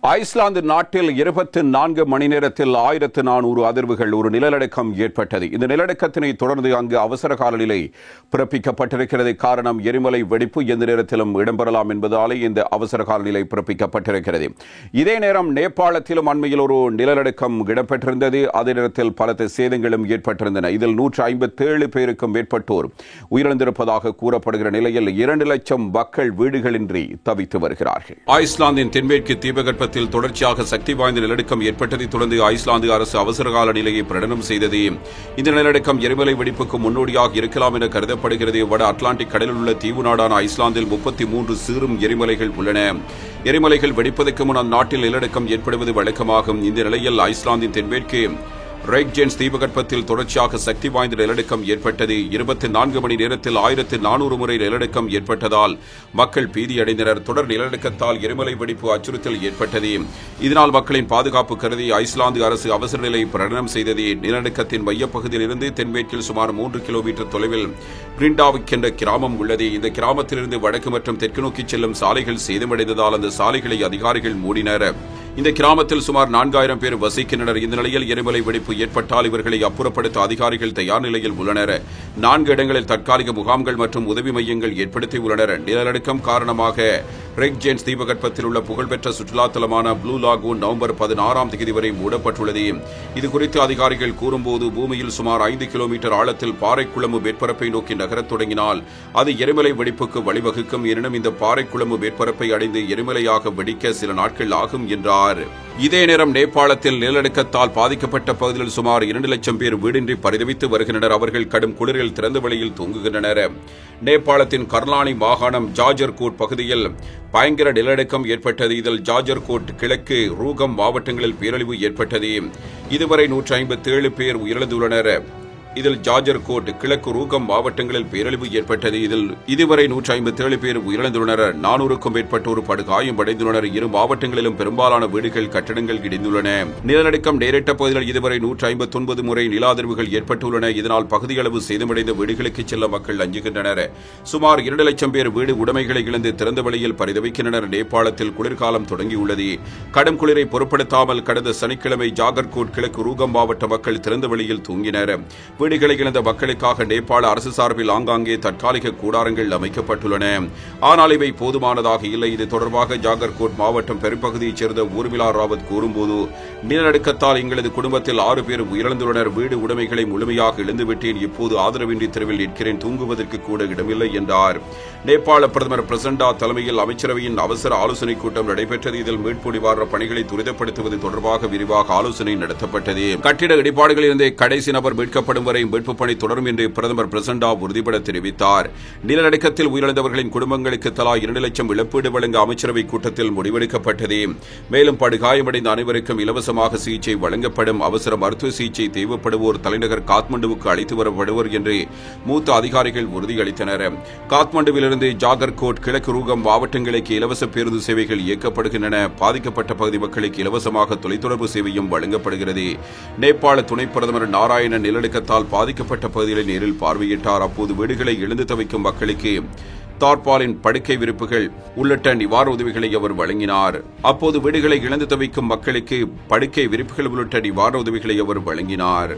Iceland நாட்டில் 24 மணி நேரத்தில் 1400 அதிர்வுகள் ஒரு நிலநடுக்கம் ஏற்பட்டது. இந்த நிலநடுக்கத்தினை தொடர்ந்து அங்கு அவசரகால நிலை பிறப்பிக்கப்பட்டிருக்கிறது. காரணம் எரிமலை வெடிப்பு எந்த நேரத்திலும் இடம்பெறலாம் என்பதாலே இந்த அவசரகால நிலை பிறப்பிக்கப்பட்டிருக்கிறது. இதே நேரம் நேபாளத்திலும் அண்மையில் ஒரு நிலநடுக்கம் இடம்பெற்றிருந்தது. அதே நேரத்தில் பலத்த சேதங்களும் ஏற்பட்டிருந்தன. இதில் 157 பேருக்கும் மேற்பட்டோர் உயிரிழந்திருப்பதாக கூறப்படுகிற நிலையில் 2 லட்சம் மக்கள் வீடுகளின்றி தவித்து வருகிறார்கள். ஐஸ்லாந்தின் தென்மேற்கு தீபகற்ப தொடர்ச்சியாக சக்தி வாய்ந்த நிலநடுக்கம் ஏற்பட்டதை தொடர்ந்து ஐஸ்லாந்து அரசு அவசரகால நிலையை பிரகடனம் செய்தது. இந்த நிலநடுக்கம் எரிமலை வெடிப்புக்கு முன்னோடியாக இருக்கலாம் என கருதப்படுகிறது. வட அட்லாண்டிக் கடலில் உள்ள தீவு நாடான ஐஸ்லாந்தில் 33 சிறு எரிமலைகள் உள்ளன. எரிமலைகள் வெடிப்பதற்கு முன் அந்நாட்டில் நிலநடுக்கம் ஏற்படுவது வழக்கமாகும். இந்த நிலையில் ஐஸ்லாந்தின் தென்மேற்கு ரெய்க்ஜேன்ஸ் தீபகற்பத்தில் தொடர்ச்சியாக சக்தி வாய்ந்த நிலநடுக்கம் ஏற்பட்டது. 24 மணி நேரத்தில் 1400 முறை நிலநடுக்கம் ஏற்பட்டதால் மக்கள் பீதியடைந்தனர். தொடர் நிலநடுக்கத்தால் எரிமலை வெடிப்பு அச்சுறுத்தல் ஏற்பட்டது. இதனால் மக்களின் பாதுகாப்பு கருதி ஐஸ்லாந்து அரசு அவசர நிலை பிரகடனம் செய்தது. நிலநடுக்கத்தின் மையப்பகுதியில் இருந்து தென்மேற்கில் சுமார் 3 கிலோமீட்டர் தொலைவில் பிரிண்டாவிக் என்ற கிராமம் உள்ளது. இந்த கிராமத்திலிருந்து வடக்கு மற்றும் தெற்கு நோக்கி செல்லும் சாலைகள் சேதமடைந்ததால் அந்த சாலைகளை அதிகாரிகள் மூடினர். இந்த கிராமத்தில் சுமார் 4000 பேர் வசிக்கின்றனர். இந்த நிலையில் எரிமலை வெடிப்பு ஏற்பட்டால் இவர்களை அப்புறப்படுத்த அதிகாரிகள் தயார் நிலையில் உள்ளனர். 4 இடங்களில் தற்காலிக முகாம்கள் மற்றும் உதவி மையங்கள் ஏற்படுத்தியுள்ளனர். நிலநடுக்கம் காரணமாக ரெய்க்ஜேன்ஸ் தீபகற்பத்தில் உள்ள புகழ்பெற்ற சுற்றுலா தலமான ப்ளூ லாகூன் நவம்பர் 16ஆம் தேதி வரை மூடப்பட்டுள்ளது. இதுகுறித்து அதிகாரிகள் கூறும்போது, பூமியில் சுமார் 5 கிலோமீட்டர் ஆழத்தில் பாறைக்குழம்பு மேற்பரப்பை நோக்கி நகரத் தொடங்கினால் அது எரிமலை வெடிப்புக்கு வழிவகுக்கும். எனினும் இந்த பாறைக்குழம்பு மேற்பரப்பை அடைந்து எரிமலையாக வெடிக்க சில நாட்கள் ஆகும் என்றார். இதே நேரம் நேபாளத்தில் நிலநடுக்கத்தால் பாதிக்கப்பட்ட பகுதியில் சுமார் 2 லட்சம் பேர் வீடின்றி பரிதவித்து வருகின்றனர். அவர்கள் கடும் குளிரில் திறந்த வெளியில் தூங்குகின்றனர். நேபாளத்தின் கர்லானி மாகாணம் ஜாஜர்கோட் பகுதியில் பயங்கர நிலநடுக்கம் ஏற்பட்டது. இதில் ஜாஜர்கோட், கிழக்கு ரூகம் மாவட்டங்களில் பேரழிவு ஏற்பட்டது. இதுவரை 157 பேர் உயிரிழந்துள்ளனர். இதில் ஜாஜர்கோட், கிழக்கு ரூகம் மாவட்டங்களில் பேரழிவு ஏற்பட்டது. இதில் இதுவரை 157 பேர் உயிரிழந்துள்ளனர். 400க்கும் மேற்பட்டோர் படுகாயம் அடைந்துள்ளனர். 2 மாவட்டங்களிலும் பெரும்பாலான வீடுகள், கட்டடங்கள் இடிந்துள்ளன. நிலநடுக்கம் நேரிட்ட பகுதியில் இதுவரை 159 முறை நில அதிர்வுகள் ஏற்பட்டுள்ளன. இதனால் பகுதியளவு சேதமடைந்த வீடுகளுக்கு செல்ல மக்கள் அஞ்சுகின்றனர். சுமார் 2 லட்சம் பேர் வீடு உடைமைகளை இழந்து திறந்த வெளியில் பரிதவிக்கின்றனர். நேபாளத்தில் குளிர்காலம் தொடங்கியுள்ளது. கடும் குளிரை பொருட்படுத்தாமல் கடந்த சனிக்கிழமை ஜாகர்கோட், கிழக்கு ரூகம் மாவட்ட மக்கள் திறந்த வெளியில் தூங்கினர். வீடுகளை இழந்த மக்களுக்காக நேபாள அரசு சார்பில் ஆங்காங்கே தற்காலிக கூடாரங்கள் அமைக்கப்பட்டுள்ளன. ஆனால் இவை போதுமானதாக இல்லை. இது தொடர்பாக ஜாகர்கோட் மாவட்டம் பெரும்பகுதியைச் சேர்ந்த ஊர்மிளா ராவத் கூறும்போது, நிலநடுக்கத்தால் எங்களது குடும்பத்தில் 6 பேர் உயிரிழந்துள்ளனர். வீடு உடைமைகளை முழுமையாக இழந்துவிட்டேன். இப்போது ஆதரவின்றி தெருவில் நிற்கிறேன். தூங்குவதற்கு கூட இடமில்லை என்றார். நேபாள பிரதமர் பிரசண்டா தலைமையில் அமைச்சரவையின் அவசர ஆலோசனைக் கூட்டம் நடைபெற்றது. இதில் மீட்பு நிவாரணப் பணிகளை துரிதப்படுத்துவது தொடர்பாக விரிவாக ஆலோசனை நடத்தப்பட்டது. கட்டிட இடிபாடுகளிலிருந்து கடைசி நபர் மீட்கப்படும் வரை மீட்பு பணி தொடரும் என்று பிரதமர் பிரசண்டா உறுதிபட தெரிவித்தார். நிலநடுக்கத்தில் உயிரிழந்தவர்களின் குடும்பங்களுக்கு தலா 2 லட்சம் இழப்பீடு வழங்க அமைச்சரவை கூட்டத்தில் முடிவெடுக்கப்பட்டது. மேலும் படுகாயமடைந்த அனைவருக்கும் இலவசமாக சிகிச்சை வழங்கப்படும். அவசர மருத்துவ சிகிச்சை தேவைப்படுவோர் தலைநகர் காத்மண்டுவுக்கு அழைத்து வரப்படுவர் என்று மூத்த அதிகாரிகள் உறுதியளித்தனர். காத்மண்டுவிலிருந்து ஜாகர்கோட், கிழக்கு ரூகம் மாவட்டங்களுக்கு இலவச பேருந்து சேவைகள் இயக்கப்படுகின்றன. பாதிக்கப்பட்ட பகுதி மக்களுக்கு இலவசமாக தொலைத்தொடர்பு சேவையும் வழங்கப்படுகிறது. நேபாள துணை பிரதமர் நாராயணன் நிலநடுக்கத்தால் பாதிக்கப்பட்ட பகுதிகளை நேரில் பார்வையிட்டார். அப்போது வீடுகளை இழந்து தவிக்கும் மக்களுக்கு தார்பாலின் படுக்கை விரிப்புகள் உள்ளிட்ட நிவாரண உதவிகளை அவர் வழங்கினார். அப்போது வீடுகளை இழந்து தவிக்கும் மக்களுக்கு படுக்கை விரிப்புகள் உள்ளிட்ட நிவாரண உதவிகளை அவர் வழங்கினார்.